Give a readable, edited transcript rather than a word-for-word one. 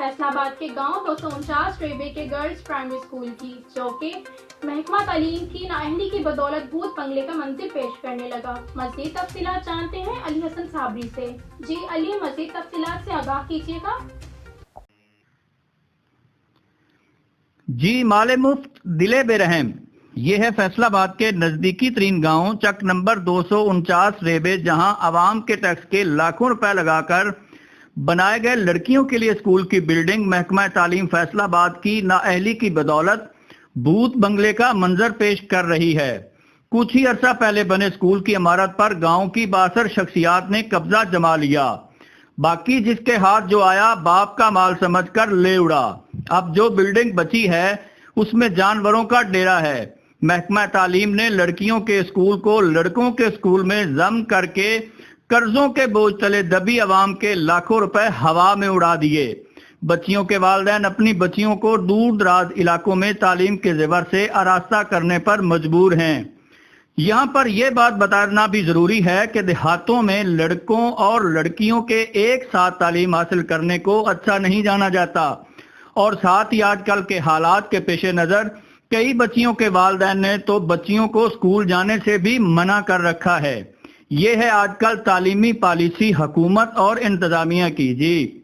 فیصل آباد کے گاؤں 249 ریبے کے گرلز پرائمری اسکول کی، جو کہ محکمہ تعلیم کی نااہلی کی بدولت بھوت بنگلے کا منظر پیش کرنے لگا۔ مزید تفصیلات جانتے ہیں علی حسن صابری سے۔ جی علی، مزید تفصیلات سے آگاہ کیجیے گا۔ جی مال مفت دلے بے رحم، یہ ہے فیصل آباد کے نزدیکی ترین گاؤں چک نمبر 249 ریبے، جہاں عوام کے ٹیکس کے لاکھوں روپے لگا کر بنائے گئے لڑکیوں کے لیے اسکول کی بلڈنگ محکمہ تعلیم فیصل آباد کی نااہلی کی بدولت بھوت بنگلے کا منظر پیش کر رہی ہے۔ کچھ ہی عرصہ پہلے بنے اسکول کی عمارت پر گاؤں کی بااثر شخصیات نے قبضہ جما لیا، باقی جس کے ہاتھ جو آیا باپ کا مال سمجھ کر لے اڑا۔ اب جو بلڈنگ بچی ہے اس میں جانوروں کا ڈیرا ہے۔ محکمہ تعلیم نے لڑکیوں کے اسکول کو لڑکوں کے اسکول میں ضم کر کے قرضوں کے بوجھ تلے دبی عوام کے لاکھوں روپے ہوا میں اڑا دیے۔ بچیوں کے والدین اپنی بچیوں کو دور دراز علاقوں میں تعلیم کے زیور سے آراستہ کرنے پر مجبور ہیں۔ یہاں پر یہ بات بتانا بھی ضروری ہے کہ دیہاتوں میں لڑکوں اور لڑکیوں کے ایک ساتھ تعلیم حاصل کرنے کو اچھا نہیں جانا جاتا، اور ساتھ ہی آج کل کے حالات کے پیش نظر کئی بچیوں کے والدین نے تو بچیوں کو اسکول جانے سے بھی منع کر رکھا ہے۔ یہ ہے آج کل تعلیمی پالیسی حکومت اور انتظامیہ کی۔ جی